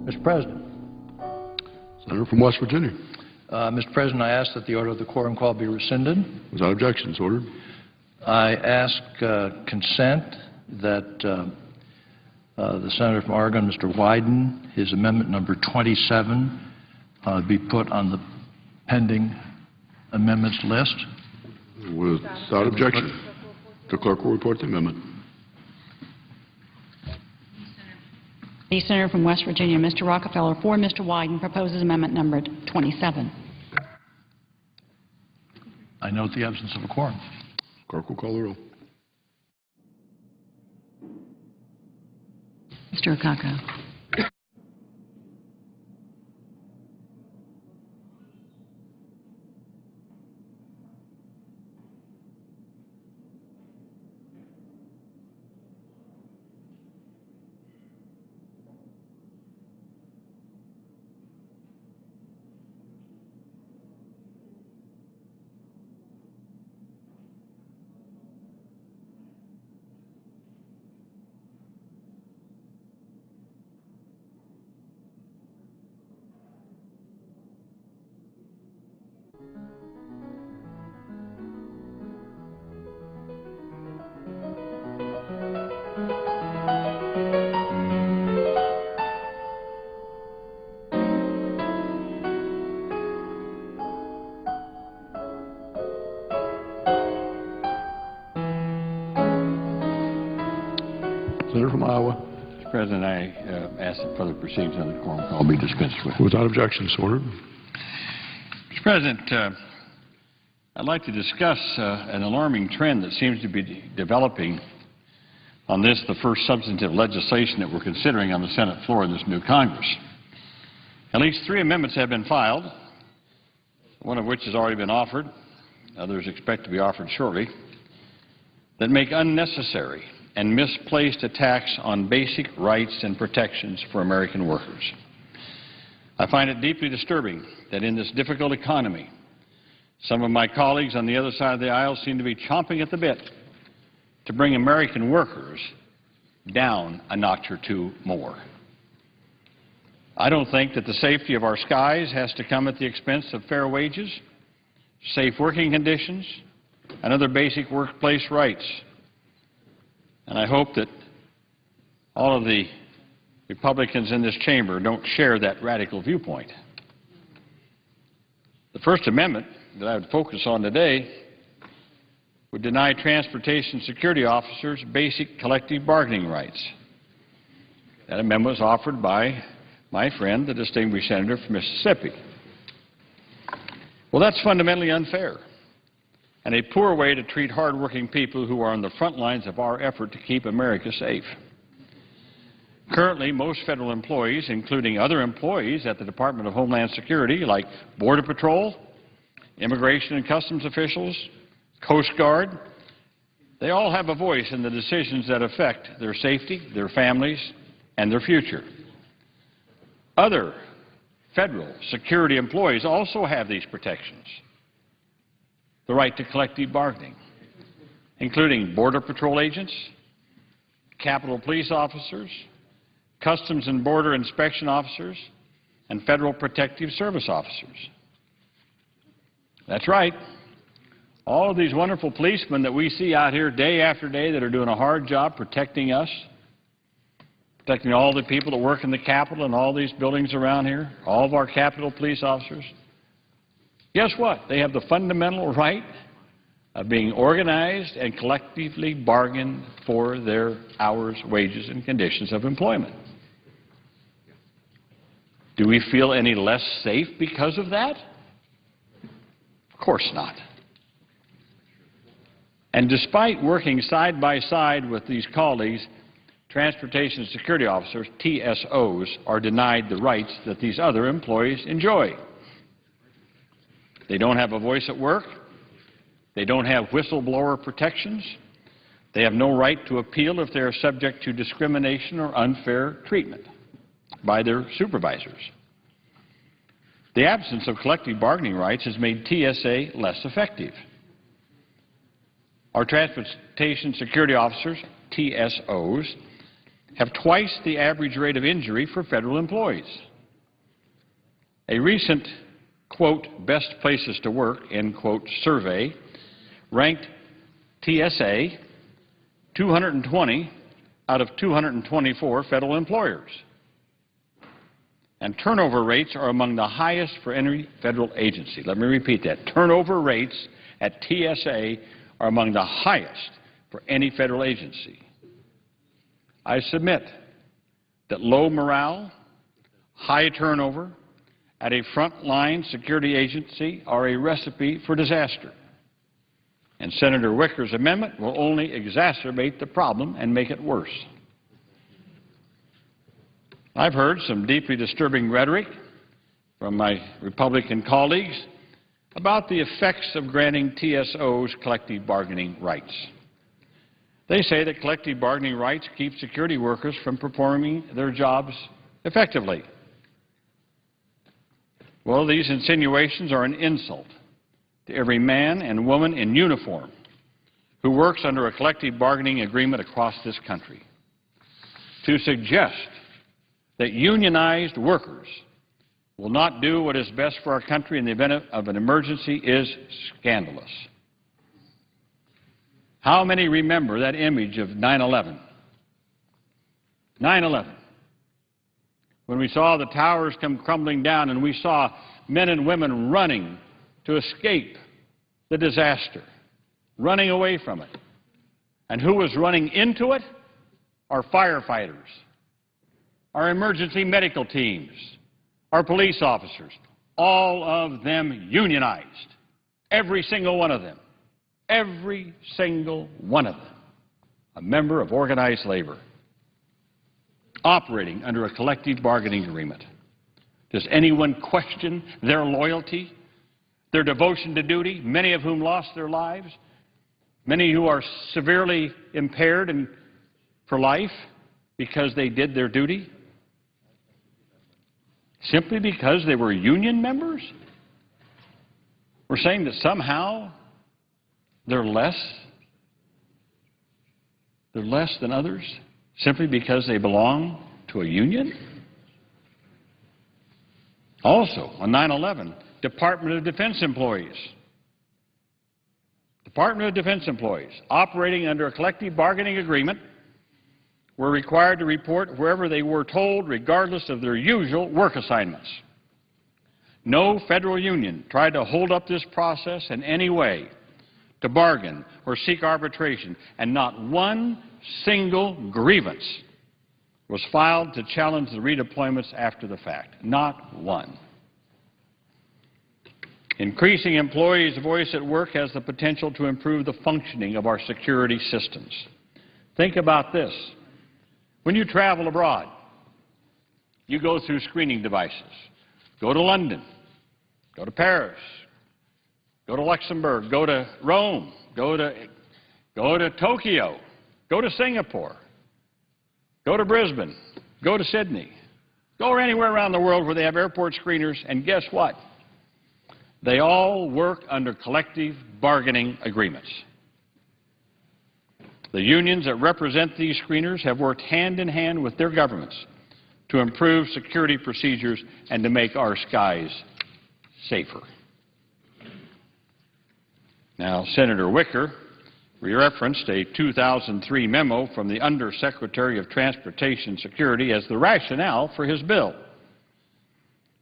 Mr. President. Senator from West Virginia. Mr. President, I ask that the order of the quorum call be rescinded. Without objection, so ordered. I ask consent that the Senator from Oregon, Mr. Wyden, his amendment number 27, be put on the pending amendments list. Without objection, the clerk will report the amendment. The Senator from West Virginia, Mr. Rockefeller, for Mr. Wyden, proposes amendment number 27. I note the absence of a quorum. Clerk will call the roll. Mr. Okaka. Senator from Iowa. Mr. President, I ask that further proceedings on the quorum call be dispensed with. Without objection, so ordered. Mr. President, I'd like to discuss an alarming trend that seems to be developing on this, the first substantive legislation that we're considering on the Senate floor in this new Congress. At least 3 amendments have been filed, one of which has already been offered, others expect to be offered shortly, that make unnecessary and misplaced attacks on basic rights and protections for American workers. I find it deeply disturbing that in this difficult economy, some of my colleagues on the other side of the aisle seem to be chomping at the bit to bring American workers down a notch or 2 more. I don't think that the safety of our skies has to come at the expense of fair wages, safe working conditions, and other basic workplace rights. And I hope that all of the Republicans in this chamber don't share that radical viewpoint. The First Amendment that I would focus on today would deny transportation security officers basic collective bargaining rights. That amendment was offered by my friend, the distinguished senator from Mississippi. Well, that's fundamentally unfair and a poor way to treat hardworking people who are on the front lines of our effort to keep America safe. Currently, most federal employees, including other employees at the Department of Homeland Security, like Border Patrol, Immigration and Customs officials, Coast Guard, they all have a voice in the decisions that affect their safety, their families, and their future. Other federal security employees also have these protections. The right to collective bargaining, including Border Patrol agents, Capitol Police officers, Customs and Border Inspection officers, and Federal Protective Service officers. That's right. All of these wonderful policemen that we see out here day after day that are doing a hard job protecting us, protecting all the people that work in the Capitol and all these buildings around here, all of our Capitol Police officers, guess what? They have the fundamental right of being organized and collectively bargain for their hours, wages, and conditions of employment. Do we feel any less safe because of that? Of course not. And despite working side by side with these colleagues, transportation security officers, TSOs, are denied the rights that these other employees enjoy. They don't have a voice at work. They don't have whistleblower protections. They have no right to appeal if they are subject to discrimination or unfair treatment by their supervisors. The absence of collective bargaining rights has made TSA less effective. Our transportation security officers, TSOs, have twice the average rate of injury for federal employees. A recent, quote, best places to work, end quote, survey ranked TSA 220 out of 224 federal employers. And turnover rates are among the highest for any federal agency. Let me repeat that. Turnover rates at TSA are among the highest for any federal agency. I submit that low morale, high turnover at a frontline security agency are a recipe for disaster. And Senator Wicker's amendment will only exacerbate the problem and make it worse. I've heard some deeply disturbing rhetoric from my Republican colleagues about the effects of granting TSOs collective bargaining rights. They say that collective bargaining rights keep security workers from performing their jobs effectively. Well, these insinuations are an insult to every man and woman in uniform who works under a collective bargaining agreement across this country. To suggest that unionized workers will not do what is best for our country in the event of an emergency is scandalous. How many remember that image of 9/11? 9/11. When we saw the towers come crumbling down and we saw men and women running to escape the disaster, running away from it. And who was running into it? Our firefighters, our emergency medical teams, our police officers, all of them unionized, every single one of them, every single one of them, a member of organized labor, operating under a collective bargaining agreement. Does anyone question their loyalty, their devotion to duty, many of whom lost their lives, many who are severely impaired for life because they did their duty? Simply because they were union members? We're saying that somehow they're less than others simply because they belong to a union? Also, on 9/11, Department of Defense employees operating under a collective bargaining agreement were required to report wherever they were told, regardless of their usual work assignments. No federal union tried to hold up this process in any way, to bargain or seek arbitration, and not one single grievance was filed to challenge the redeployments after the fact. Not one. Increasing employees' voice at work has the potential to improve the functioning of our security systems. Think about this. When you travel abroad, you go through screening devices. Go to London, go to Paris, go to Luxembourg, go to Rome, go to Tokyo, go to Singapore, go to Brisbane, go to Sydney, go anywhere around the world where they have airport screeners, and guess what? They all work under collective bargaining agreements. The unions that represent these screeners have worked hand in hand with their governments to improve security procedures and to make our skies safer. Now, Senator Wicker referenced a 2003 memo from the Undersecretary of Transportation Security as the rationale for his bill.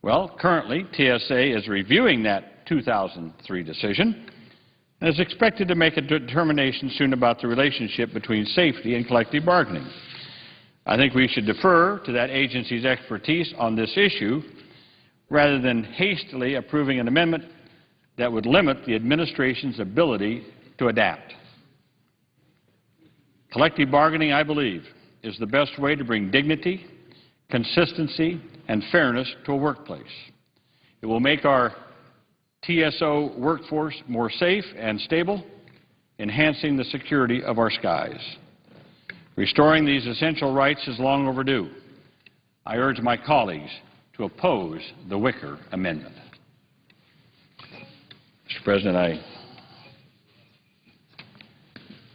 Well, currently, TSA is reviewing that 2003 decision and is expected to make a determination soon about the relationship between safety and collective bargaining. I think we should defer to that agency's expertise on this issue rather than hastily approving an amendment that would limit the administration's ability to adapt. Collective bargaining, I believe, is the best way to bring dignity, consistency, and fairness to a workplace. It will make our TSO workforce more safe and stable, enhancing the security of our skies. Restoring these essential rights is long overdue. I urge my colleagues to oppose the Wicker Amendment. Mr. President, I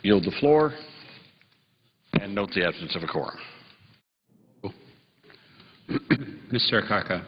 yield the floor and note the absence of a quorum. Mr. Akaka.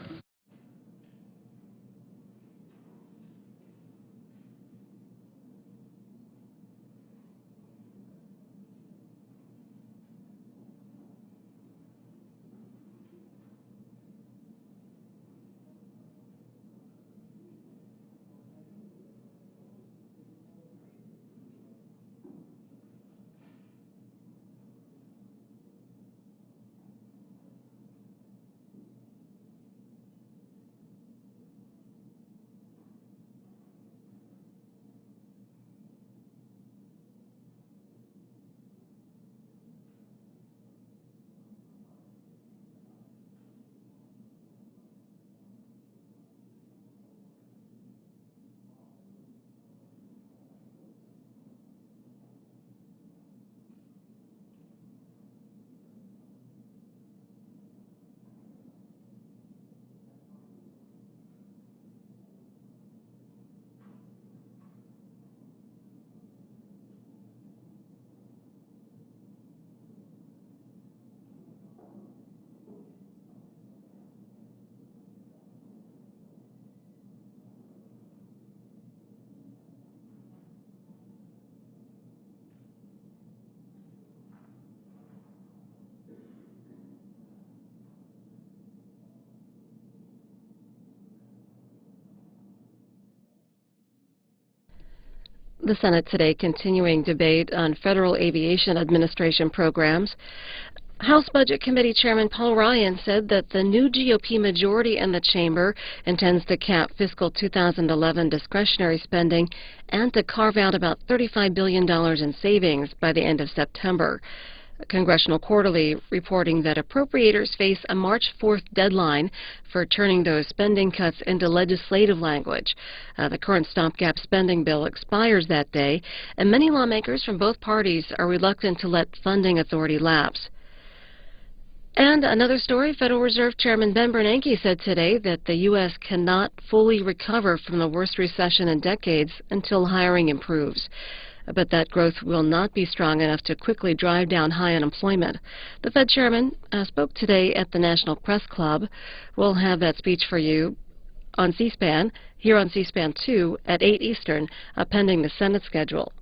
The Senate today continuing debate on Federal Aviation Administration programs. House Budget Committee Chairman Paul Ryan said that the new GOP majority in the chamber intends to cap fiscal 2011 discretionary spending and to carve out about $35 billion in savings by the end of September. Congressional Quarterly reporting that appropriators face a March 4th deadline for turning those spending cuts into legislative language. The current stopgap spending bill expires that day, and many lawmakers from both parties are reluctant to let funding authority lapse. And another story, Federal Reserve Chairman Ben Bernanke said today that the U.S. cannot fully recover from the worst recession in decades until hiring improves. But that growth will not be strong enough to quickly drive down high unemployment. The Fed chairman spoke today at the National Press Club. We'll have that speech for you on C-SPAN, here on C-SPAN 2 at 8 Eastern, pending the Senate schedule.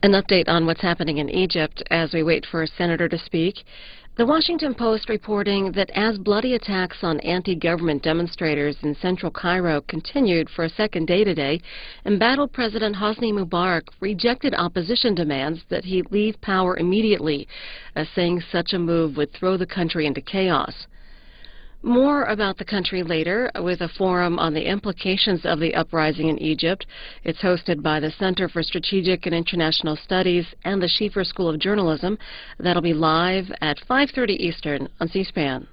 An update on what's happening in Egypt as we wait for a senator to speak. The Washington Post reporting that as bloody attacks on anti-government demonstrators in central Cairo continued for a second day today, embattled President Hosni Mubarak rejected opposition demands that he leave power immediately, saying such a move would throw the country into chaos. More about the country later with a forum on the implications of the uprising in Egypt. It's hosted by the Center for Strategic and International Studies and the Schieffer School of Journalism. That'll be live at 5:30 Eastern on C-SPAN.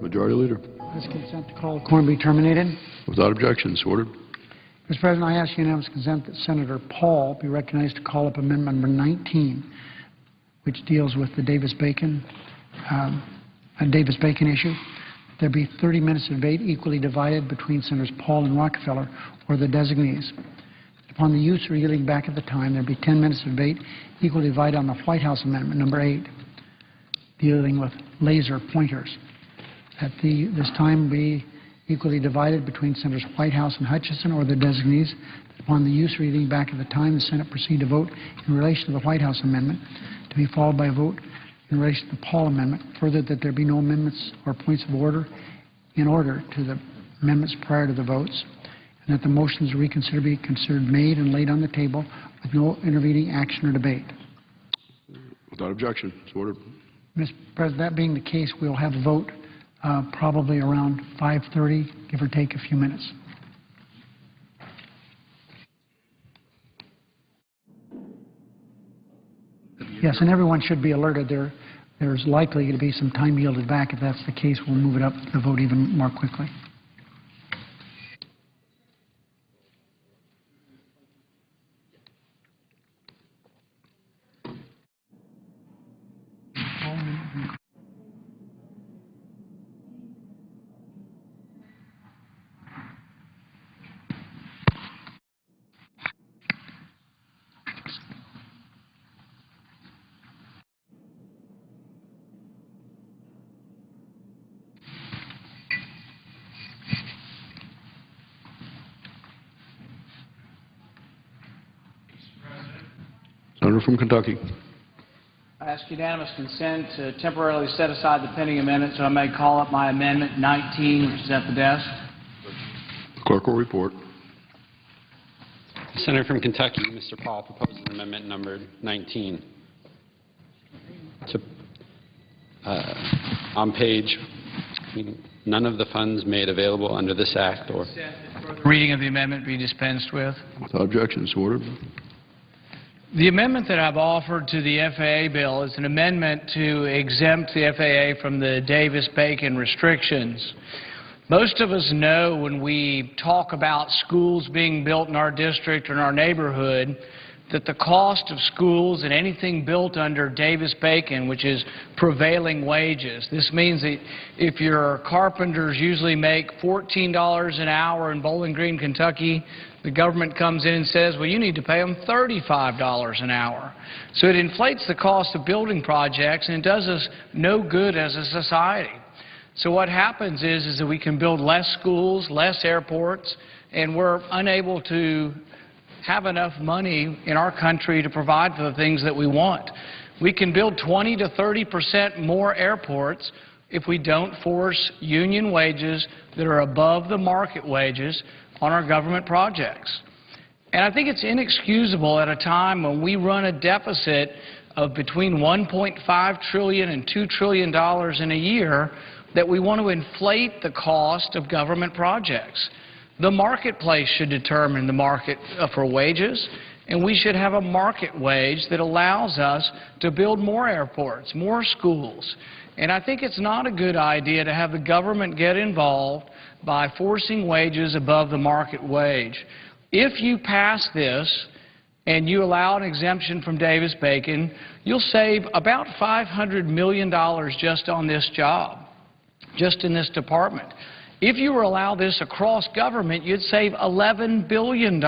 Majority Leader. This consent to call the quorum be terminated. Without objection, so ordered. Mr. President, I ask unanimous consent that Senator Paul be recognized to call up amendment number 19, which deals with the Davis-Bacon issue. There be 30 minutes of debate equally divided between Senators Paul and Rockefeller or the designees. Upon the use or yielding back at the time, there be 10 minutes of debate equally divided on the White House amendment number 8, dealing with laser pointers. At this time be equally divided between Senators Whitehouse and Hutchinson or their designees. Upon the use or reading back at the time, the Senate proceed to vote in relation to the White House amendment, to be followed by a vote in relation to the Paul amendment. Further, that there be no amendments or points of order in order to the amendments prior to the votes, and that the motions to reconsider be considered made and laid on the table with no intervening action or debate. Without objection, so ordered. Mr. President, that being the case, we'll have a vote probably around 5:30, give or take a few minutes. Yes, and everyone should be alerted. There's likely to be some time yielded back. If that's the case, we'll move it up the vote even more quickly. Senator from Kentucky. I ask unanimous consent to temporarily set aside the pending amendment so I may call up my amendment 19, which is at the desk. The clerk will report. The Senator from Kentucky, Mr. Paul, proposes amendment number 19. On page, none of the funds made available under this act or... Reading of the amendment be dispensed with. Without objection, so ordered. The amendment that I've offered to the FAA bill is an amendment to exempt the FAA from the Davis-Bacon restrictions. Most of us know when we talk about schools being built in our district or in our neighborhood that the cost of schools and anything built under Davis-Bacon, which is prevailing wages. This means that if your carpenters usually make $14 an hour in Bowling Green, Kentucky, the government comes in and says, well, you need to pay them $35 an hour. So it inflates the cost of building projects, and it does us no good as a society. So what happens is that we can build less schools, less airports, and we're unable to have enough money in our country to provide for the things that we want. We can build 20 to 30% more airports if we don't force union wages that are above the market wages on our government projects. And I think it's inexcusable at a time when we run a deficit of between $1.5 trillion and $2 trillion in a year that we want to inflate the cost of government projects. The marketplace should determine the market for wages, and we should have a market wage that allows us to build more airports, more schools. And I think it's not a good idea to have the government get involved by forcing wages above the market wage. If you pass this and you allow an exemption from Davis-Bacon, you'll save about $500 million just on this job, just in this department. If you were to allow this across government, you'd save $11 billion.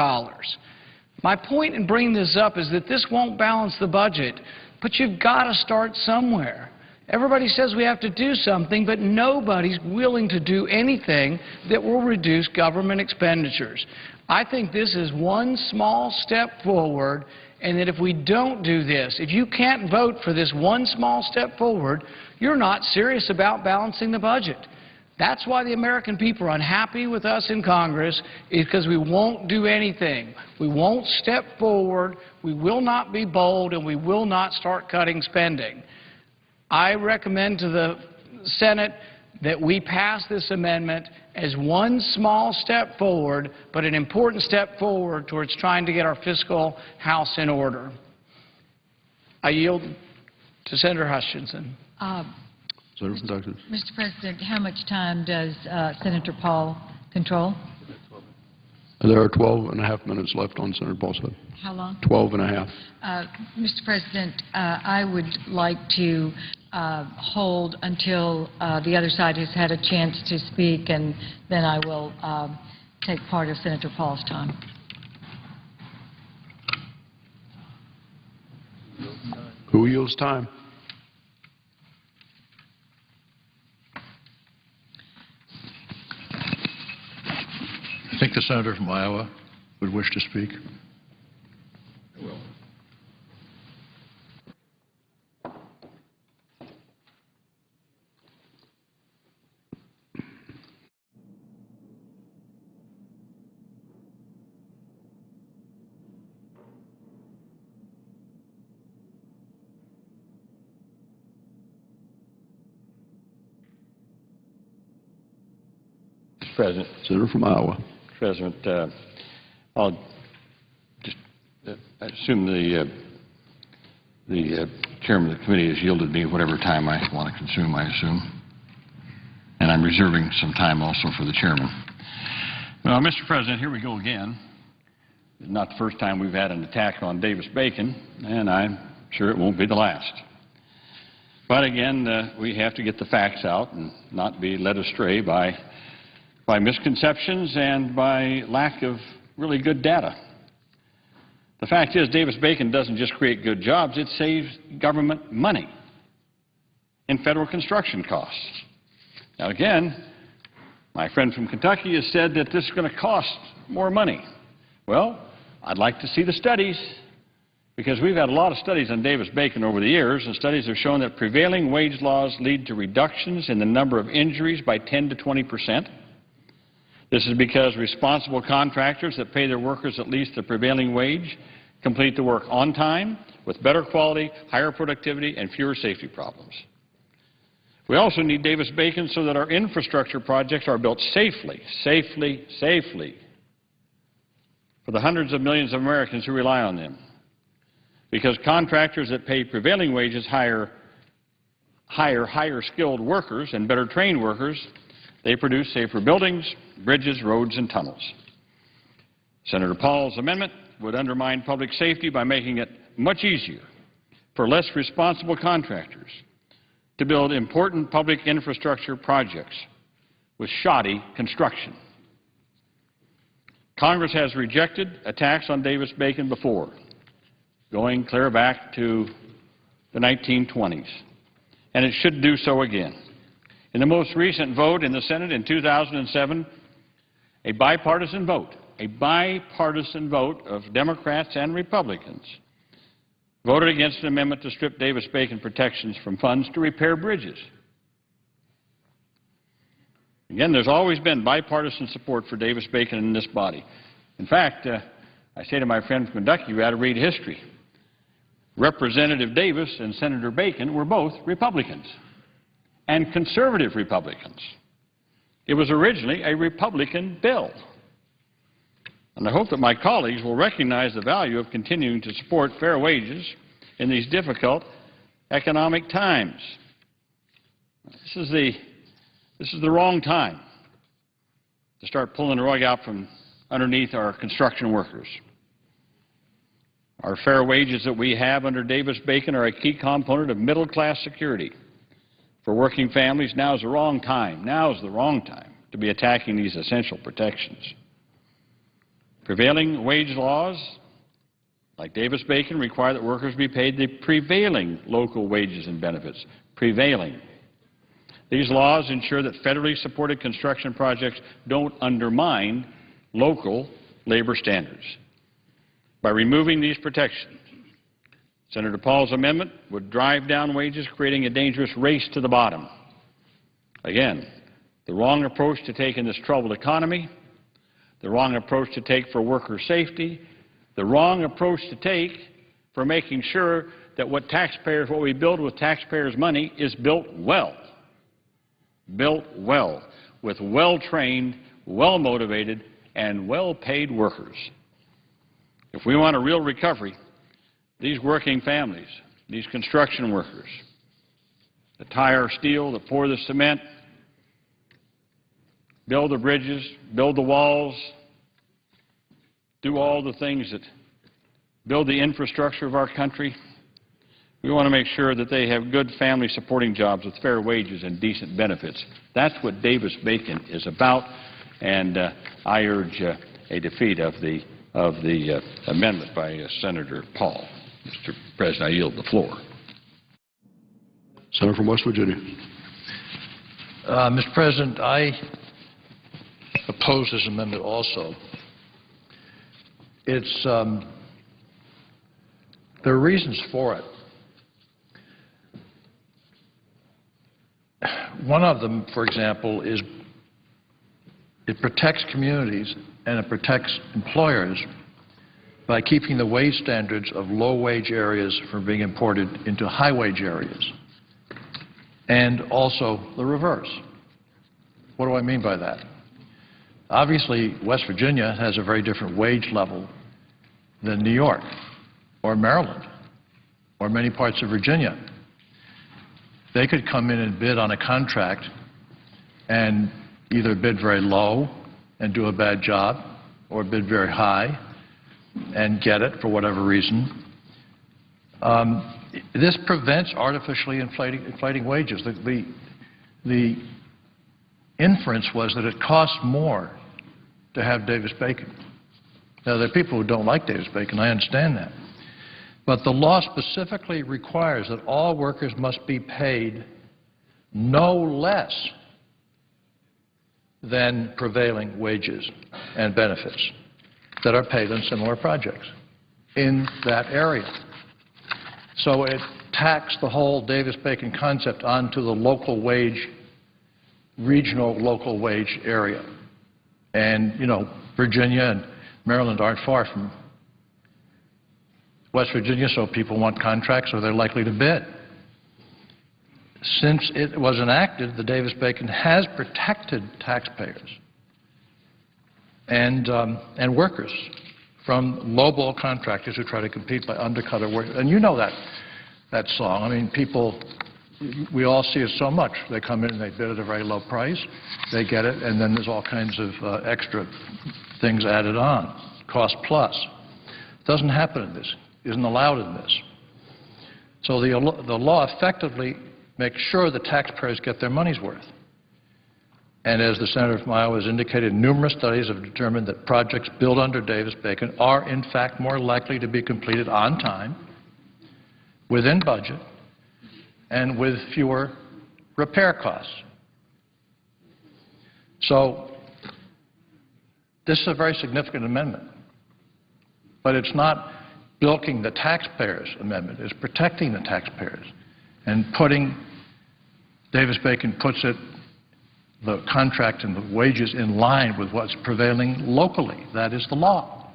My point in bringing this up is that this won't balance the budget, but you've got to start somewhere. Everybody says we have to do something, but nobody's willing to do anything that will reduce government expenditures. I think this is one small step forward, and that if we don't do this, if you can't vote for this one small step forward, you're not serious about balancing the budget. That's why the American people are unhappy with us in Congress, is because we won't do anything. We won't step forward, we will not be bold, and we will not start cutting spending. I recommend to the Senate that we pass this amendment as one small step forward, but an important step forward towards trying to get our fiscal house in order. I yield to Senator Hutchinson. Senator from Texas. Mr. President, how much time does Senator Paul control? There are 12 and a half minutes left on Senator Paul's side. How long? 12 and a half. Mr. President, I would like to hold until the other side has had a chance to speak, and then I will take part of Senator Paul's time. Who yields time? I think the senator from Iowa would wish to speak. Mr. President. Senator from Iowa. President, I'll just assume the chairman of the committee has yielded me whatever time I want to consume, I assume. And I'm reserving some time also for the chairman. Well, Mr. President, here we go again. It's not the first time we've had an attack on Davis-Bacon, and I'm sure it won't be the last. But again, we have to get the facts out and not be led astray by misconceptions and by lack of really good data. The fact is, Davis-Bacon doesn't just create good jobs, it saves government money in federal construction costs. Now again, my friend from Kentucky has said that this is going to cost more money. Well, I'd like to see the studies, because we've had a lot of studies on Davis-Bacon over the years, and studies have shown that prevailing wage laws lead to reductions in the number of injuries by 10 to 20%. This is because responsible contractors that pay their workers at least the prevailing wage complete the work on time, with better quality, higher productivity, and fewer safety problems. We also need Davis-Bacon so that our infrastructure projects are built safely for the hundreds of millions of Americans who rely on them. Because contractors that pay prevailing wages hire higher skilled workers and better trained workers, they produce safer buildings, bridges, roads, and tunnels. Senator Paul's amendment would undermine public safety by making it much easier for less responsible contractors to build important public infrastructure projects with shoddy construction. Congress has rejected attacks on Davis-Bacon before, going clear back to the 1920s, and it should do so again. In the most recent vote in the Senate in 2007, a bipartisan vote of Democrats and Republicans voted against an amendment to strip Davis-Bacon protections from funds to repair bridges. Again, there's always been bipartisan support for Davis-Bacon in this body. In fact, I say to my friend from Kentucky, you ought to read history. Representative Davis and Senator Bacon were both Republicans, and conservative Republicans. It was originally a Republican bill. And I hope that my colleagues will recognize the value of continuing to support fair wages in these difficult economic times. This is the wrong time to start pulling the rug out from underneath our construction workers. Our fair wages that we have under Davis-Bacon are a key component of middle-class security. For working families, now is the wrong time to be attacking these essential protections. Prevailing wage laws, like Davis-Bacon, require that workers be paid the prevailing local wages and benefits. Prevailing. These laws ensure that federally supported construction projects don't undermine local labor standards. By removing these protections, Senator Paul's amendment would drive down wages, creating a dangerous race to the bottom. Again, the wrong approach to take in this troubled economy, the wrong approach to take for worker safety, the wrong approach to take for making sure that what we build with taxpayers' money is built well, with well-trained, well-motivated, and well-paid workers. If we want a real recovery, these working families, these construction workers, that tie our steel, that pour the cement, build the bridges, build the walls, do all the things that build the infrastructure of our country. We want to make sure that they have good family-supporting jobs with fair wages and decent benefits. That's what Davis-Bacon is about, and I urge a defeat of the amendment by Senator Paul. Mr. President, I yield the floor. Senator from West Virginia. Mr. President, I oppose this amendment also. It's there are reasons for it. One of them, for example, is it protects communities and it protects employers by keeping the wage standards of low-wage areas from being imported into high-wage areas, and also the reverse. What do I mean by that? Obviously, West Virginia has a very different wage level than New York or Maryland or many parts of Virginia. They could come in and bid on a contract and either bid very low and do a bad job or bid very high and get it for whatever reason. This prevents artificially inflating wages. The inference was that it costs more to have Davis-Bacon. Now, there are people who don't like Davis-Bacon. I understand that. But the law specifically requires that all workers must be paid no less than prevailing wages and benefits that are paid on similar projects in that area. So it tacks the whole Davis-Bacon concept onto the local wage, regional local wage area. And, you know, Virginia and Maryland aren't far from West Virginia, so people want contracts or they're likely to bid. Since it was enacted, the Davis-Bacon has protected taxpayers and workers from lowball contractors who try to compete by undercutter work. And you know that song. I mean, people, we all see it so much. They come in and they bid at a very low price, they get it, and then there's all kinds of extra things added on, cost plus. It doesn't happen in this, isn't allowed in this. So the law effectively makes sure the taxpayers get their money's worth. And as the senator from Iowa has indicated, numerous studies have determined that projects built under Davis-Bacon are, in fact, more likely to be completed on time, within budget, and with fewer repair costs. So this is a very significant amendment. But it's not bilking the taxpayers' amendment. It's protecting the taxpayers and putting Davis-Bacon puts it, the contract and the wages in line with what's prevailing locally. That is the law.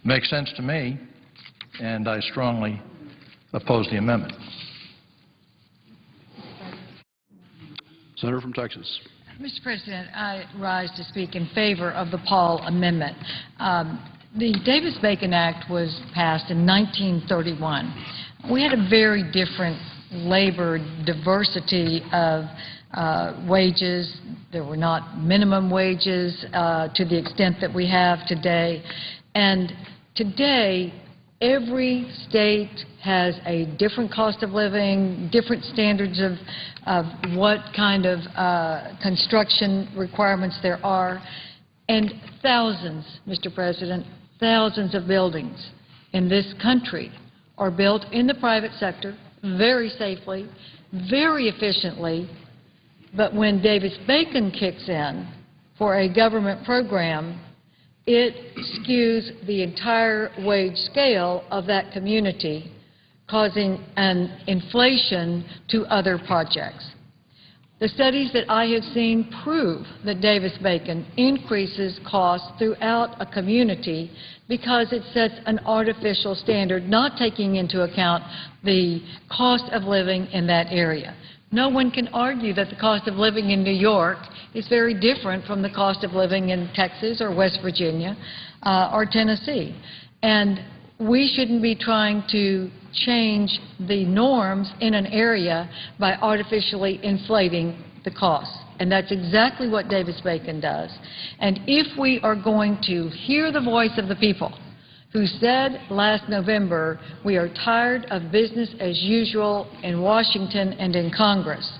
Makes sense to me, and I strongly oppose the amendment. Senator from Texas. Mr. President, I rise to speak in favor of the Paul Amendment. The Davis-Bacon Act was passed in 1931. We had a very different labor diversity of wages. There were not minimum wages to the extent that we have today. And today, every state has a different cost of living, different standards of what kind of construction requirements there are, and thousands, Mr. President, thousands of buildings in this country are built in the private sector very safely, very efficiently, but when Davis-Bacon kicks in for a government program, it skews the entire wage scale of that community, causing an inflation to other projects. The studies that I have seen prove that Davis-Bacon increases costs throughout a community because it sets an artificial standard, not taking into account the cost of living in that area. No one can argue that the cost of living in New York is very different from the cost of living in Texas or West Virginia or Tennessee. And we shouldn't be trying to change the norms in an area by artificially inflating the costs. And that's exactly what Davis-Bacon does. And if we are going to hear the voice of the people who said last November, we are tired of business as usual in Washington and in Congress,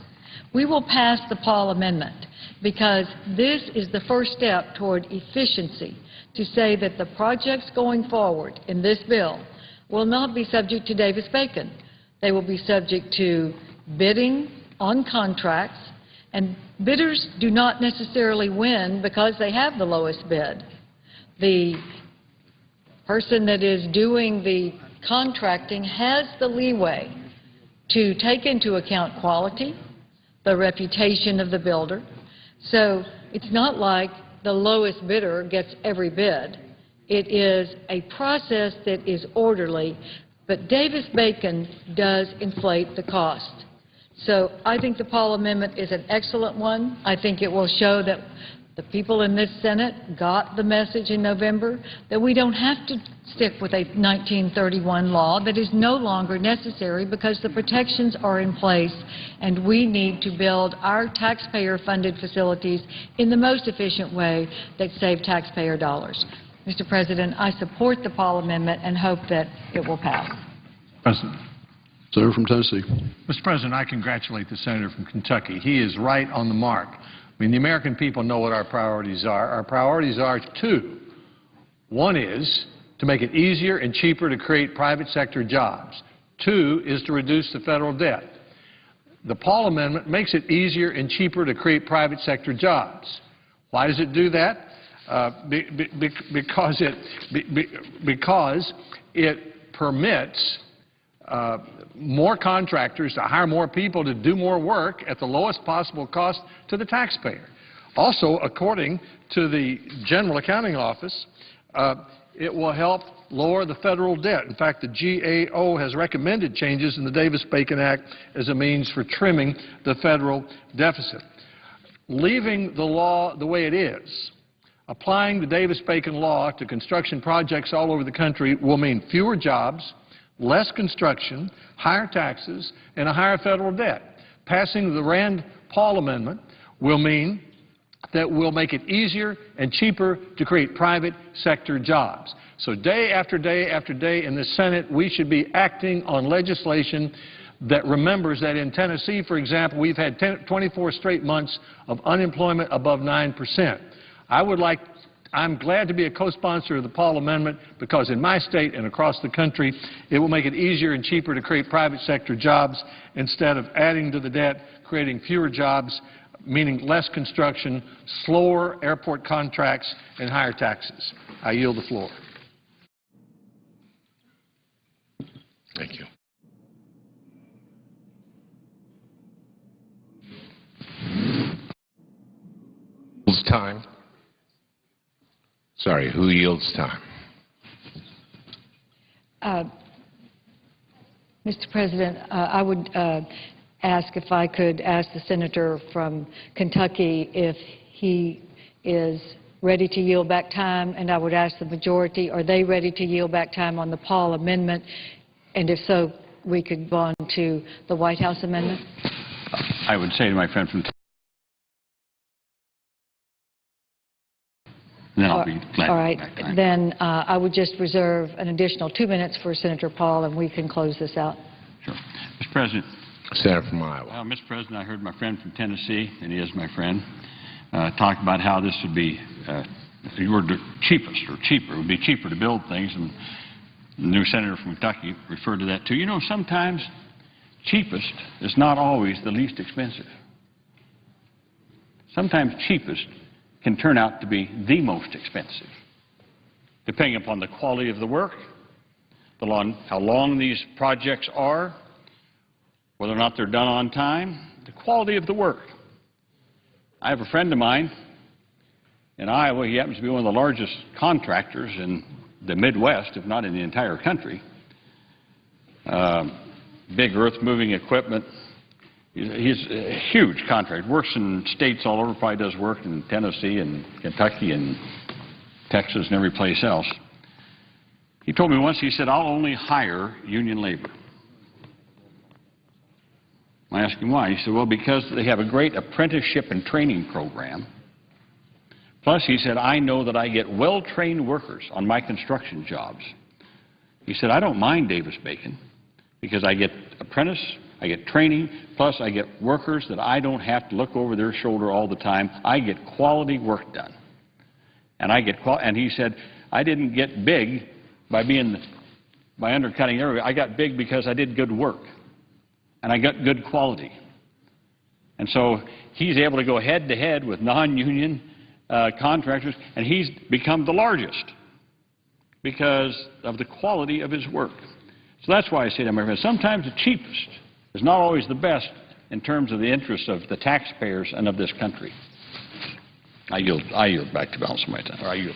we will pass the Paul Amendment, because this is the first step toward efficiency, to say that the projects going forward in this bill will not be subject to Davis-Bacon. They will be subject to bidding on contracts, and bidders do not necessarily win because they have the lowest bid. The person that is doing the contracting has the leeway to take into account quality, the reputation of the builder. So it's not like the lowest bidder gets every bid. It is a process that is orderly, but Davis-Bacon does inflate the cost. So I think the Paul Amendment is an excellent one. I think it will show that the people in this Senate got the message in November that we don't have to stick with a 1931 law that is no longer necessary because the protections are in place, and we need to build our taxpayer-funded facilities in the most efficient way that save taxpayer dollars. Mr. President, I support the Paul Amendment and hope that it will pass. President. Senator from Tennessee. Mr. President, I congratulate the senator from Kentucky. He is right on the mark. I mean, the American people know what our priorities are. Our priorities are two. One is to make it easier and cheaper to create private sector jobs. Two is to reduce the federal debt. The Paul Amendment makes it easier and cheaper to create private sector jobs. Why does it do that? Because it permits more contractors to hire more people to do more work at the lowest possible cost to the taxpayer. Also, according to the General Accounting Office, it will help lower the federal debt. In fact, the GAO has recommended changes in the Davis-Bacon Act as a means for trimming the federal deficit. Leaving the law the way it is, applying the Davis-Bacon law to construction projects all over the country will mean fewer jobs, less construction, higher taxes, and a higher federal debt. Passing the Rand-Paul Amendment will mean that we'll make it easier and cheaper to create private sector jobs. So day after day after day in the Senate, we should be acting on legislation that remembers that in Tennessee, for example, we've had 24 straight months of unemployment above 9%. I'm glad to be a co-sponsor of the Paul Amendment because in my state and across the country, it will make it easier and cheaper to create private sector jobs instead of adding to the debt, creating fewer jobs, meaning less construction, slower airport contracts, and higher taxes. I yield the floor. Thank you. Time. Sorry, who yields time? Mr. President, I would ask if I could ask the senator from Kentucky if he is ready to yield back time, and I would ask the majority, are they ready to yield back time on the Paul Amendment? And if so, we could go on to the White House Amendment. I would say to my friend from then I'll be glad. All right. Then I would just reserve an additional 2 minutes for Senator Paul, and we can close this out. Sure. Mr. President. Senator from Iowa. Mr. President, I heard my friend from Tennessee, and he is my friend, talk about how this would be, if you were the cheapest or cheaper, it would be cheaper to build things, and the new senator from Kentucky referred to that too. You know, sometimes cheapest is not always the least expensive. Sometimes cheapest can turn out to be the most expensive, depending upon the quality of the work, how long these projects are, whether or not they're done on time, the quality of the work. I have a friend of mine in Iowa. He happens to be one of the largest contractors in the Midwest, if not in the entire country. Big earth-moving equipment. He's a huge contractor. Works in states all over. Probably does work in Tennessee and Kentucky and Texas and every place else. He told me once, he said, I'll only hire union labor. I asked him why. He said, well, because they have a great apprenticeship and training program. Plus, he said, I know that I get well-trained workers on my construction jobs. He said, I don't mind Davis-Bacon because I get apprentice, I get training, plus I get workers that I don't have to look over their shoulder all the time. I get quality work done. And he said, I didn't get big by undercutting everybody. I got big because I did good work. And I got good quality. And so he's able to go head-to-head with non-union contractors, and he's become the largest because of the quality of his work. So that's why I say to my friends, sometimes the cheapest is not always the best in terms of the interests of the taxpayers and of this country. I yield back to balance of my time. Or I yield.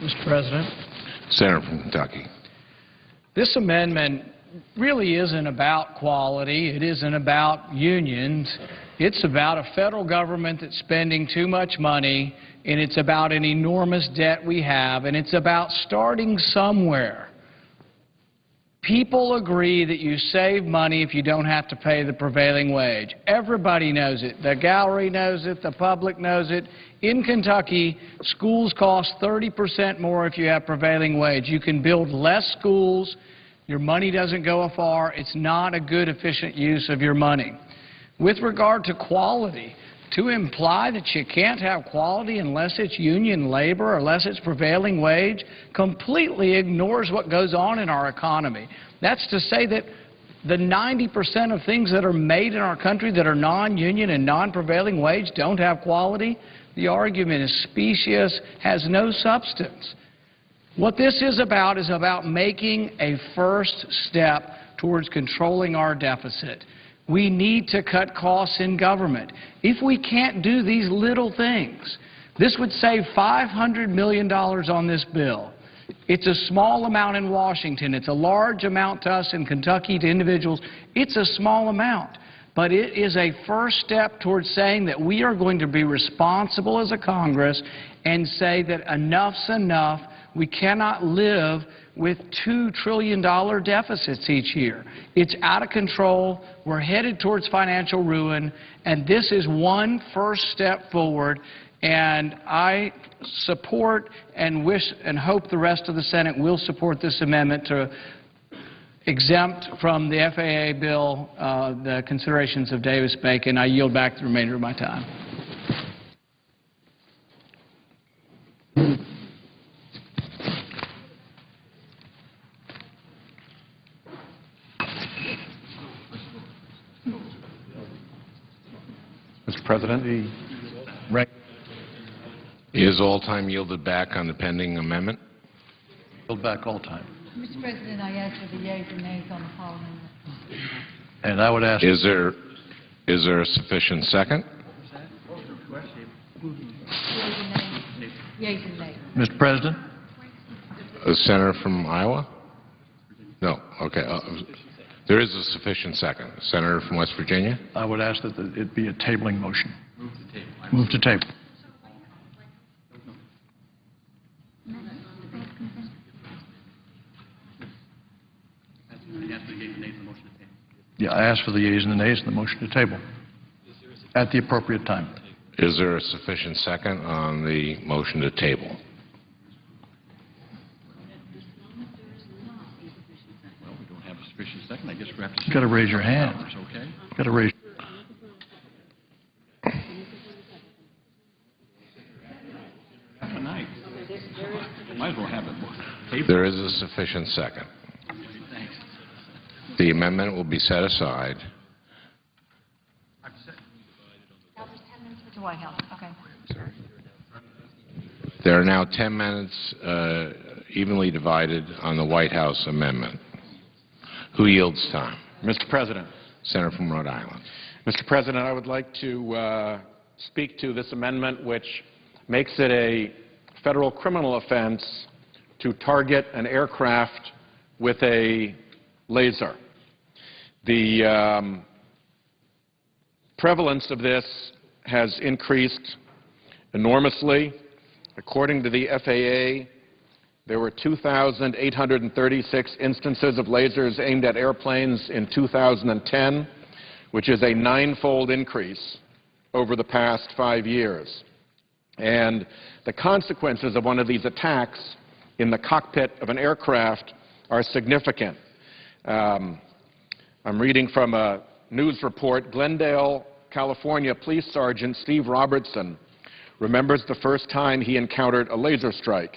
Mr. President, Senator from Kentucky. this amendment really isn't about quality. It isn't about unions. It's about a federal government that's spending too much money, and it's about an enormous debt we have, and it's about starting somewhere. People agree that you save money if you don't have to pay the prevailing wage. Everybody knows it. The gallery knows it. The public knows it. In Kentucky, schools cost 30% more if you have prevailing wage. You can build less schools. Your money doesn't go afar. It's not a good, efficient use of your money. With regard to quality, to imply that you can't have quality unless it's union labor or unless it's prevailing wage completely ignores what goes on in our economy. That's to say that the 90% of things that are made in our country that are non-union and non-prevailing wage don't have quality. The argument is specious, has no substance. What this is about making a first step towards controlling our deficit. We need to cut costs in government. If we can't do these little things, this would save $500 million on this bill. It's a small amount in Washington. It's a large amount to us in Kentucky, to individuals. It's a small amount. But it is a first step towards saying that we are going to be responsible as a Congress and say that enough's enough. We cannot live with $2 trillion deficits each year. It's out of control. We're headed towards financial ruin, and this is one first step forward. And I support and wish and hope the rest of the Senate will support this amendment to exempt from the FAA bill the considerations of Davis-Bacon. I yield back the remainder of my time. Mr. President, Is all time yielded back on the pending amendment? Yield back all time. Mr. President, I ask for the yeas and nays on the following. And I would ask... Is there a sufficient second? Yeas and nays. Mr. President? A senator from Iowa? No. Okay. There is a sufficient second. Senator from West Virginia? I would ask that it be a tabling motion. Move to table. Yeah, I ask for the yeas and the nays and the motion to table at the appropriate time. Is there a sufficient second on the motion to table? Well, we don't have a sufficient second. I guess we have to... You've got to raise your hand. Okay. You've got to raise... Half a night. Might as well have it. There is a sufficient second. The amendment will be set aside. That was 10 minutes with the White House. Okay. There are now 10 minutes evenly divided on the White House amendment. Who yields time? Mr. President. Senator from Rhode Island. Mr. President, I would like to speak to this amendment which makes it a federal criminal offense to target an aircraft with a laser. The prevalence of this has increased enormously. According to the FAA, there were 2,836 instances of lasers aimed at airplanes in 2010, which is a 9-fold increase over the past 5 years. And the consequences of one of these attacks in the cockpit of an aircraft are significant. I'm reading from a news report. Glendale, California Police Sergeant Steve Robertson remembers the first time he encountered a laser strike.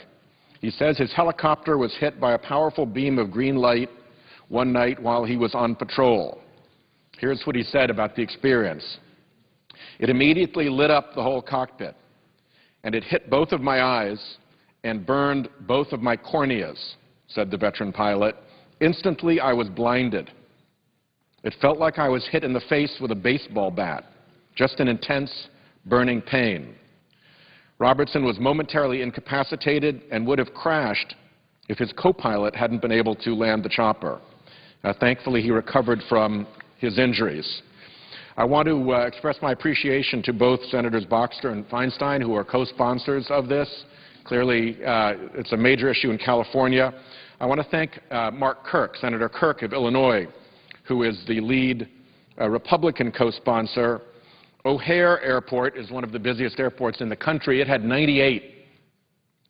He says his helicopter was hit by a powerful beam of green light one night while he was on patrol. Here's what he said about the experience. It immediately lit up the whole cockpit, and it hit both of my eyes and burned both of my corneas, said the veteran pilot. Instantly, I was blinded. It felt like I was hit in the face with a baseball bat, just an intense, burning pain. Robertson was momentarily incapacitated and would have crashed if his co-pilot hadn't been able to land the chopper. Thankfully, he recovered from his injuries. I want to express my appreciation to both Senators Boxer and Feinstein, who are co-sponsors of this. Clearly, it's a major issue in California. I want to thank Mark Kirk, Senator Kirk of Illinois, who is the lead Republican co-sponsor. O'Hare Airport is one of the busiest airports in the country. It had 98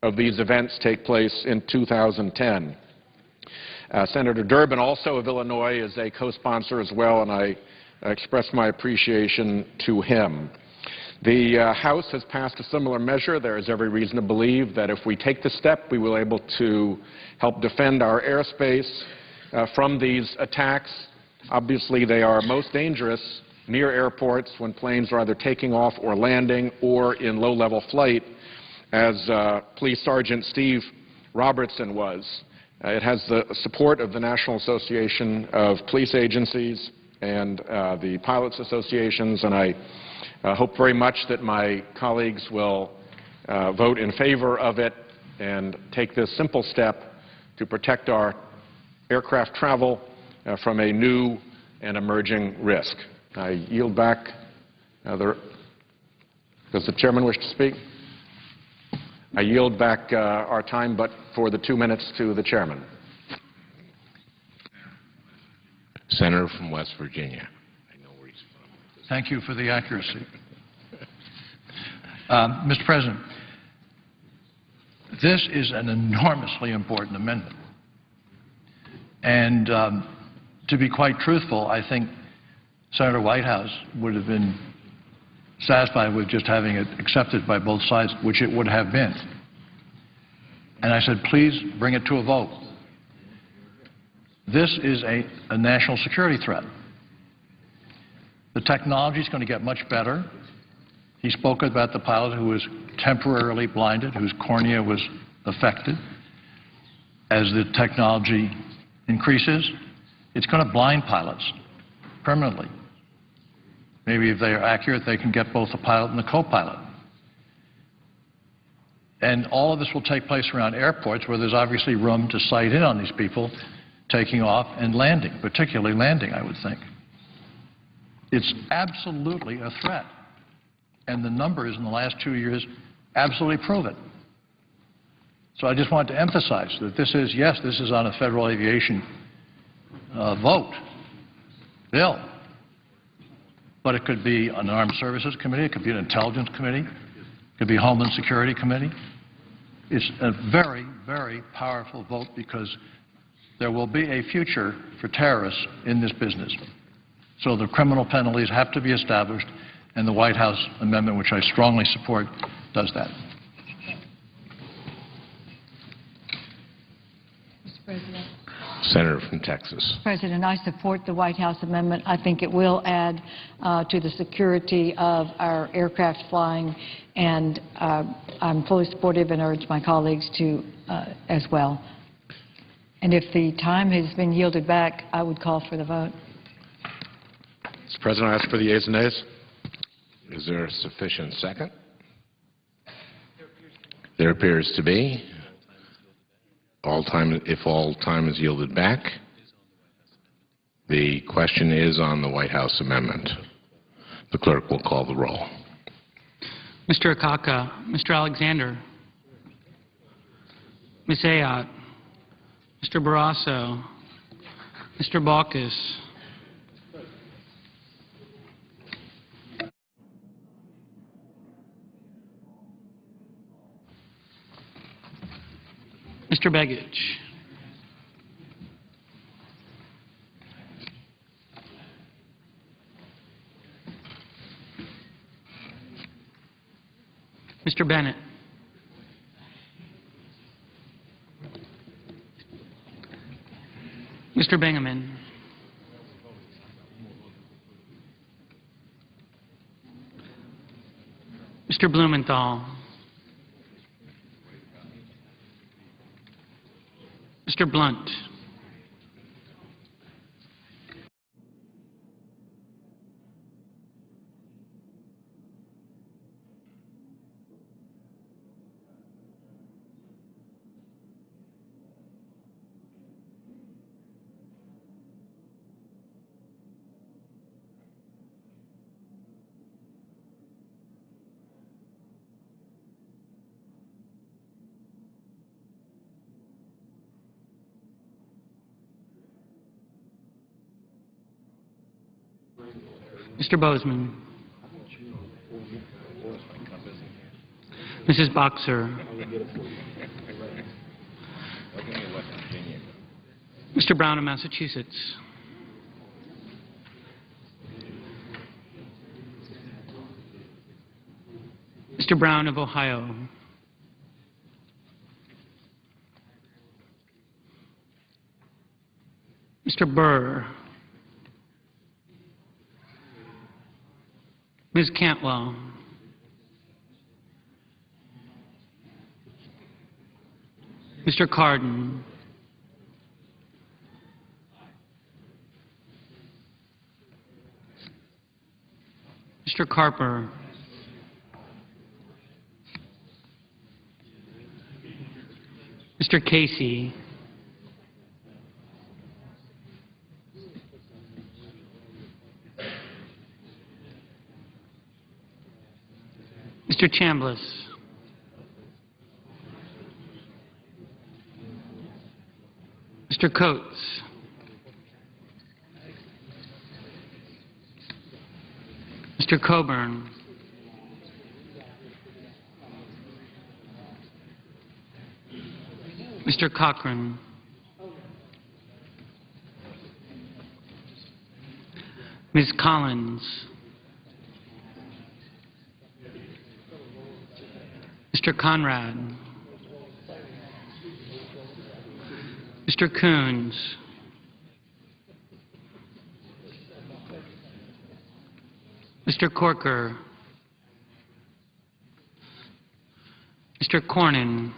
of these events take place in 2010. Senator Durbin, also of Illinois, is a co-sponsor as well, and I express my appreciation to him. The House has passed a similar measure. There is every reason to believe that if we take the step, we will be able to help defend our airspace from these attacks. Obviously, they are most dangerous near airports when planes are either taking off or landing or in low-level flight, as Police Sergeant Steve Robertson was. It has the support of the National Association of Police Agencies and the Pilots Associations, and I hope very much that my colleagues will vote in favor of it and take this simple step to protect our aircraft travel from a new and emerging risk. I yield back. Does the chairman wish to speak? I yield back our time, but for the 2 minutes to the chairman. Senator from West Virginia. I know where he's from. Thank you for the accuracy. Mr. President, this is an enormously important amendment. And to be quite truthful, I think Senator Whitehouse would have been satisfied with just having it accepted by both sides, which it would have been. And I said, please bring it to a vote. This is a national security threat. The technology is going to get much better. He spoke about the pilot who was temporarily blinded, whose cornea was affected. As the technology increases, it's going to blind pilots permanently. Maybe if they are accurate, they can get both the pilot and the co-pilot. And all of this will take place around airports where there's obviously room to sight in on these people taking off and landing, particularly landing, I would think. It's absolutely a threat. And the numbers in the last 2 years absolutely prove it. So I just want to emphasize that this is, yes, this is on a federal aviation bill. But it could be an Armed Services Committee, it could be an Intelligence Committee, it could be a Homeland Security Committee. It's a very, very powerful vote because there will be a future for terrorists in this business. So the criminal penalties have to be established, and the White House amendment, which I strongly support, does that. Mr. President. Senator from Texas. President, I support the White House amendment. I think it will add to the security of our aircraft flying, and I'm fully supportive and urge my colleagues to as well. And if the time has been yielded back, I would call for the vote. Mr. President, I ask for the yeas and nays. Is there a sufficient second? There appears to be. If all time is yielded back, the question is on the White House amendment. The clerk will call the roll. Mr. Akaka, Mr. Alexander, Ms. Ayotte, Mr. Barrasso, Mr. Baucus, Mr. Begich, Mr. Bennett, Mr. Bingaman, Mr. Blumenthal, Mr. Blunt, Mr. Bozeman, Mrs. Boxer, Mr. Brown of Massachusetts, Mr. Brown of Ohio, Mr. Burr, Ms. Cantwell, Mr. Cardin, Mr. Carper, Mr. Casey, Mr. Chambliss, Mr. Coates, Mr. Coburn, Mr. Cochran, Ms. Collins, Mr. Conrad, Mr. Coons, Mr. Corker, Mr. Cornyn,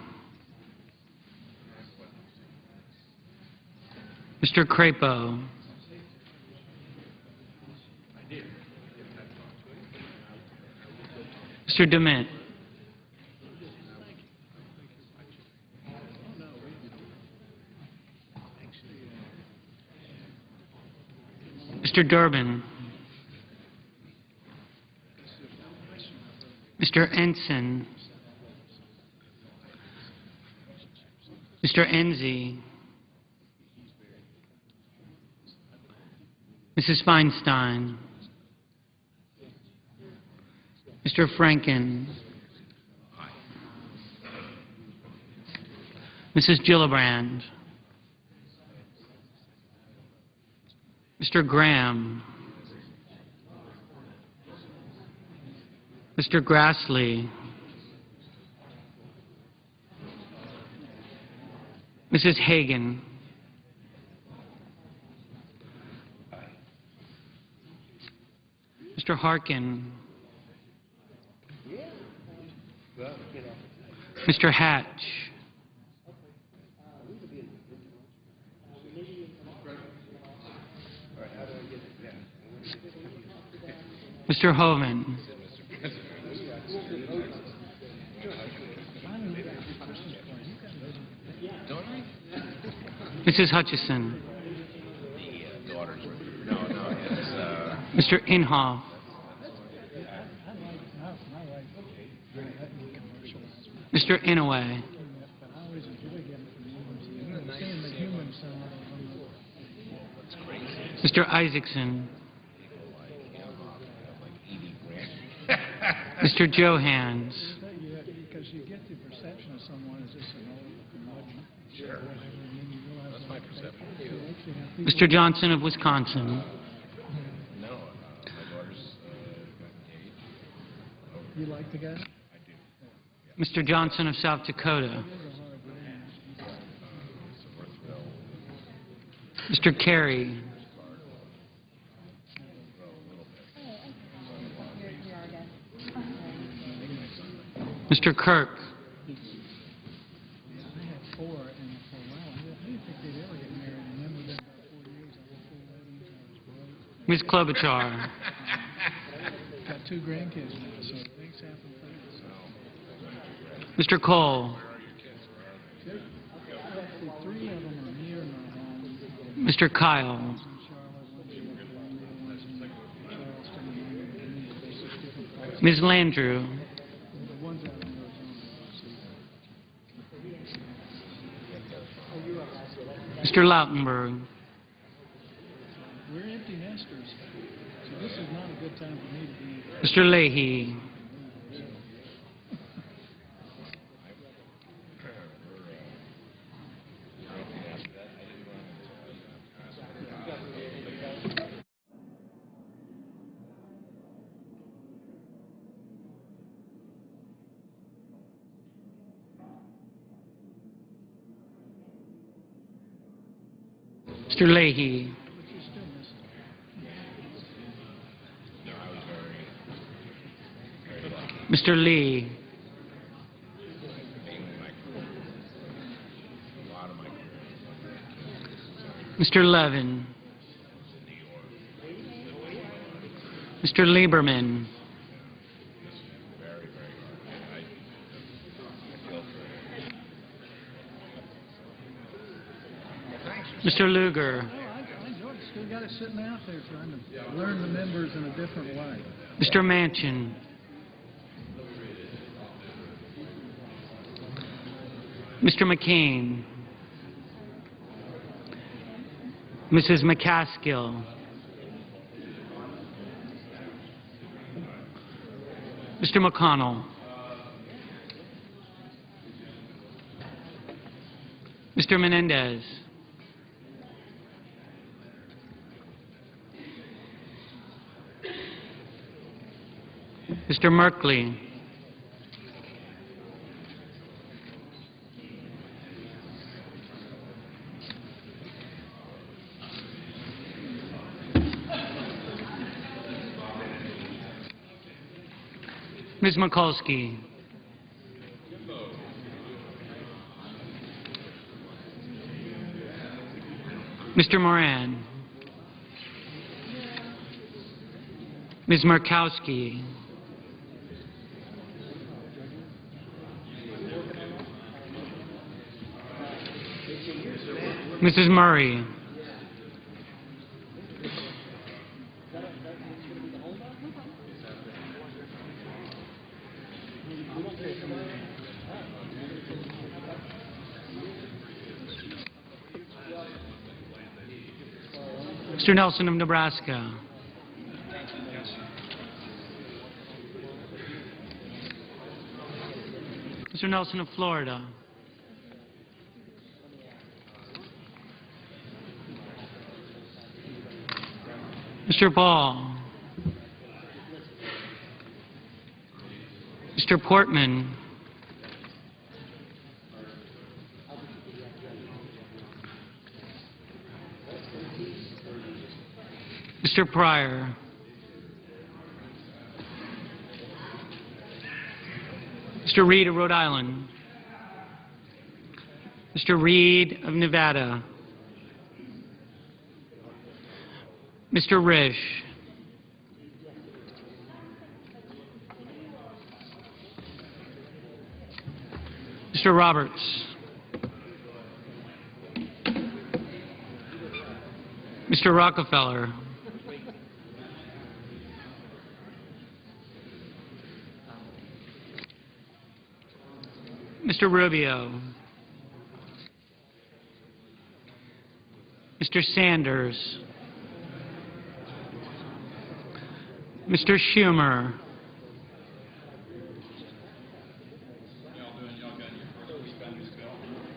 Mr. Crapo, Mr. DeMint, Mr. Durbin, Mr. Ensign, Mr. Enzi, Mrs. Feinstein, Mr. Franken, Mrs. Gillibrand, Mr. Graham, Mr. Grassley, Mrs. Hagan, Mr. Harkin, Mr. Hatch, Mr. Hoven, Mrs. Hutchison, Mr. Inhofe, Mr. Inouye. Mr. Isaacson. Mr. Johans. Because you get the perception of someone as just an old curmudgeon. Sure. That's my perception. Mr. Johnson of Wisconsin. No, my daughter's engaged. You like the guy? Mr. Johnson of South Dakota. Mr. Kerry. Mr. Kirk. I had 4, and for a while, I didn't think they'd ever get married, and then within about 4 years, I had 4 weddings, I was broke. Ms. Klobuchar. Got 2 grandkids now, so things happen fast. Mr. Cole. Actually, 3 of them are near my home. Mr. Kyle. One's in Charlotte, one's in Columbia, one's in Charleston, and one in different parts. Ms. Landrieu. The ones out in Arizona, Mr. Lautenberg. we're empty nesters, so this is not a good time for me to be. Mr. Leahy. Mr. Leahy. Mr. Lee. Mr. Levin. Mr. Lieberman. Mr. Lugar. I enjoyed it. Still got it sitting out there trying to learn the members in a different way. Mr. Manchin. Mr. McCain. Mrs. McCaskill. Mr. McConnell. Mr. Menendez. Mr. Merkley. Ms. Mikulski. Mr. Moran. Ms. Markowski. Mrs. Murray. Mr. Nelson of Nebraska. Mr. Nelson of Florida. Mr. Paul. Mr. Portman. Mr. Pryor. Mr. Reed of Rhode Island. Mr. Reed of Nevada. Mr. Risch. Mr. Roberts. Mr. Rockefeller. Mr. Rubio. Mr. Sanders. Mr. Schumer.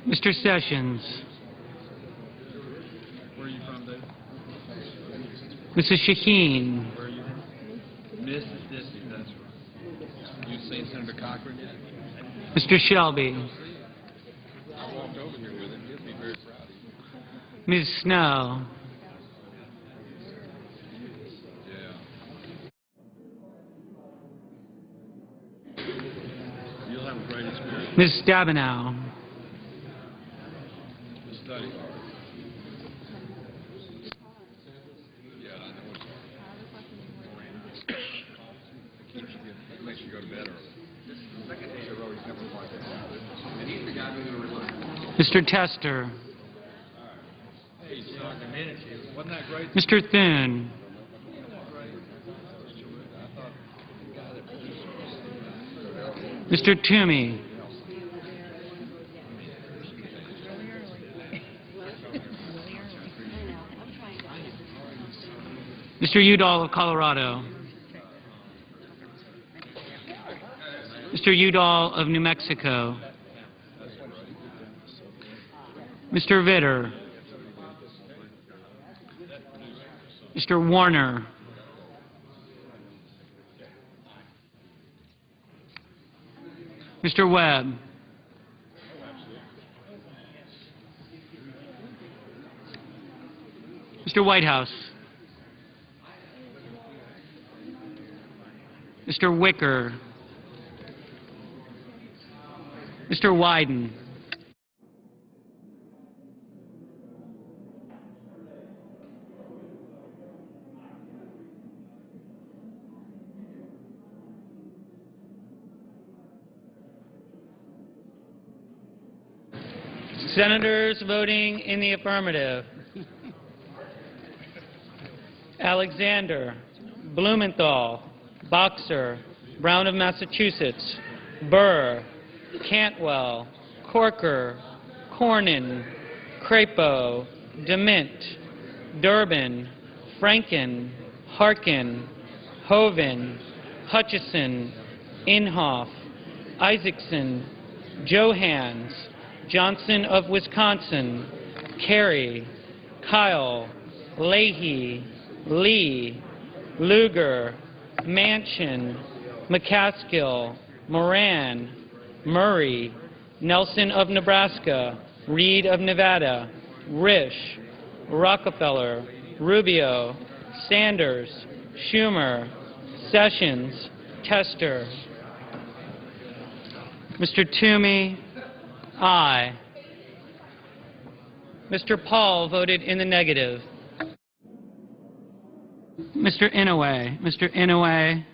Mr. Sessions. Where are you from, Dave? Mrs. Shaheen. Where are you from? Mrs. District, that's right. You seen Senator Cochran yet? Mr. Shelby. I walked over here with him. He'll be very proud of you. Ms. Snow. Yeah. You'll have a great experience. Ms. Stabenow. Study hard. Yeah, I know it's hard. It makes you go to bed early. This is the second day in a row he's never quite that. And he's the guy who's going to rely. Mr. Tester. Hey, you talked a minute to you. Wasn't that great? Mr. Thune. Mr. Toomey. Mr. Udall of Colorado. Mr. Udall of New Mexico. Mr. Vitter. Mr. Warner. Mr. Webb. Mr. Whitehouse. Mr. Wicker. Mr. Wyden. Senators voting in the affirmative: Alexander, Blumenthal, Boxer, Brown of Massachusetts, Burr, Cantwell, Corker, Cornyn, Crapo, DeMint, Durbin, Franken, Harkin, Hoven, Hutchison, Inhofe, Isaacson, Johans, Johnson of Wisconsin, Kerry, Kyle, Leahy, Lee, Lugar, Manchin, McCaskill, Moran, Murray, Nelson of Nebraska, Reed of Nevada, Risch, Rockefeller, Rubio, Sanders, Schumer, Sessions, Tester. Mr. Toomey, aye. Mr. Paul voted in the negative. Mr. Inouye. Mr. Inouye,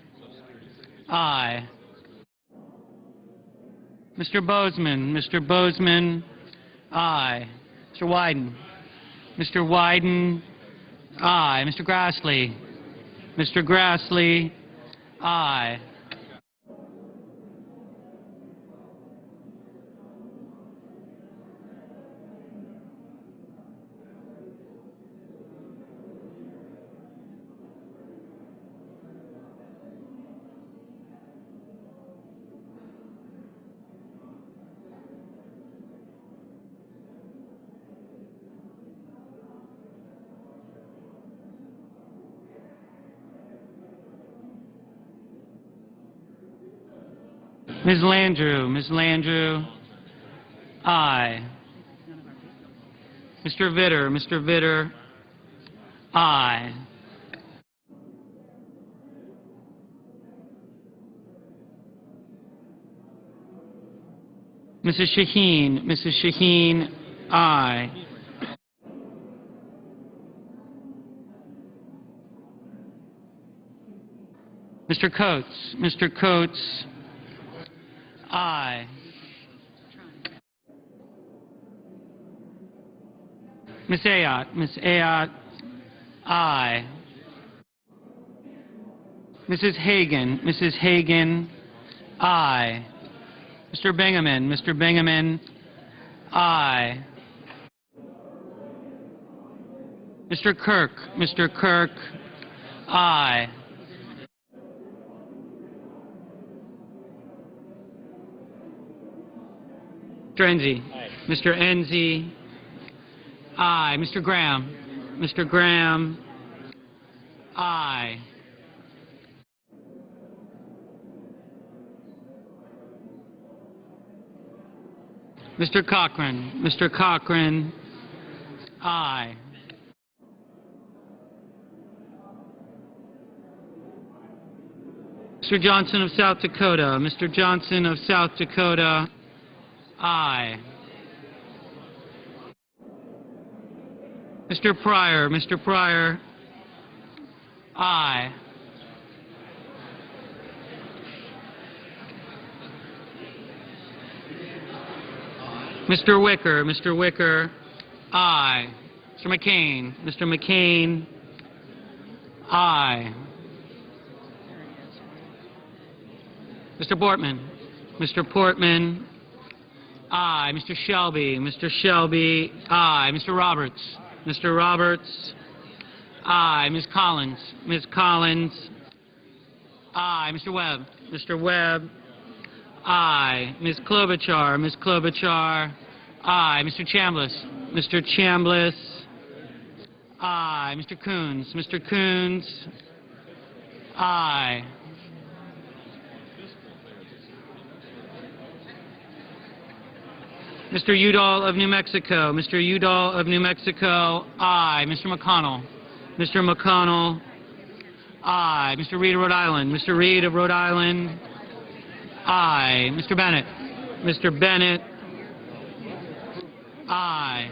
aye. Mr. Bozeman. Mr. Bozeman, aye. Mr. Wyden. Mr. Wyden, aye. Mr. Grassley. Mr. Grassley, aye. Ms. Landrieu. Ms. Landrieu, aye. Mr. Vitter. Mr. Vitter, aye. Mrs. Shaheen. Mrs. Shaheen, aye. Mr. Coates. Mr. Coates, aye. Ms. Ayotte. Ms. Ayotte, aye. Mrs. Hagan. Mrs. Hagan, aye. Mr. Bingaman. Mr. Bingaman, aye. Mr. Kirk. Mr. Kirk, aye. Mr. Enzi. Mr. Enzi, aye. Mr. Graham. Mr. Graham, aye. Mr. Cochran. Mr. Cochran, aye. Mr. Johnson of South Dakota. Mr. Johnson of South Dakota, aye. Mr. Pryor. Mr. Pryor, aye. Mr. Wicker. Mr. Wicker, aye. Mr. McCain. Mr. McCain, aye. Mr. Portman. Mr. Portman, aye. Mr. Shelby. Mr. Shelby, aye. Mr. Roberts. Mr. Roberts, aye. Ms. Collins. Ms. Collins, aye. Mr. Webb. Mr. Webb, aye. Ms. Klobuchar. Ms. Klobuchar, aye. Mr. Chambliss. Mr. Chambliss, aye. Mr. Coons. Mr. Coons, aye. Mr. Udall of New Mexico. Mr. Udall of New Mexico, aye. Mr. McConnell. Mr. McConnell, aye. Mr. Reed of Rhode Island. Mr. Reed of Rhode Island, aye. Mr. Bennett. Mr. Bennett, aye.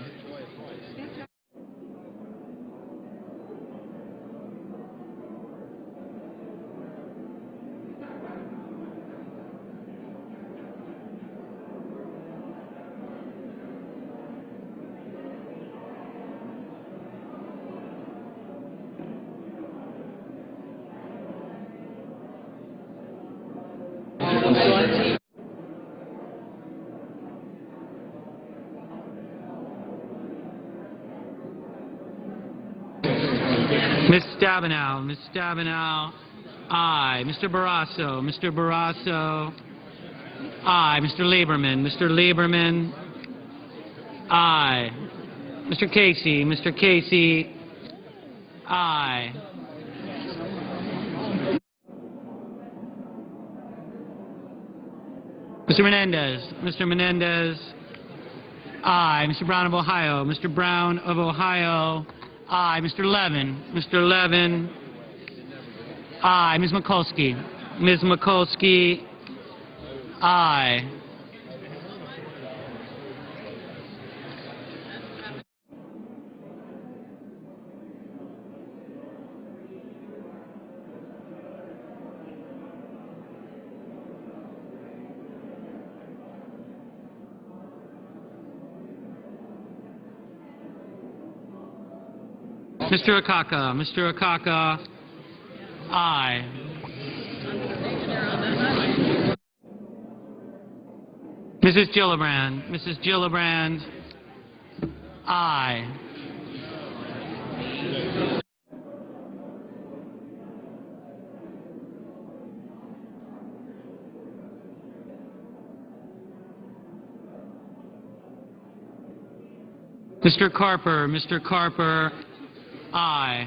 Ms. Stabenow. Ms. Stabenow, aye. Mr. Barrasso. Mr. Barrasso, aye. Mr. Lieberman. Mr. Lieberman, aye. Mr. Casey. Mr. Casey, aye. Mr. Menendez. Mr. Menendez, aye. Mr. Brown of Ohio. Mr. Brown of Ohio, aye. Mr. Levin. Mr. Levin, aye. Ms. Mikulski. Ms. Mikulski, aye. Mr. Akaka. Mr. Akaka, aye. Mrs. Gillibrand. Mrs. Gillibrand, aye. Mr. Carper. Mr. Carper, aye.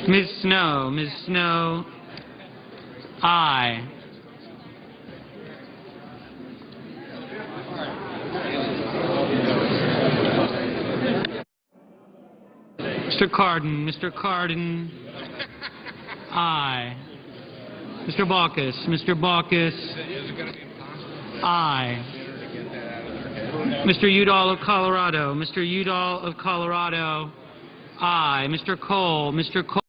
Ms. Snow. Ms. Snow, aye. Mr. Cardin. Mr. Cardin, aye. Mr. Baucus. Mr. Baucus, aye. Mr. Udall of Colorado. Mr. Udall of Colorado, aye. Mr. Cole. Mr. Cole,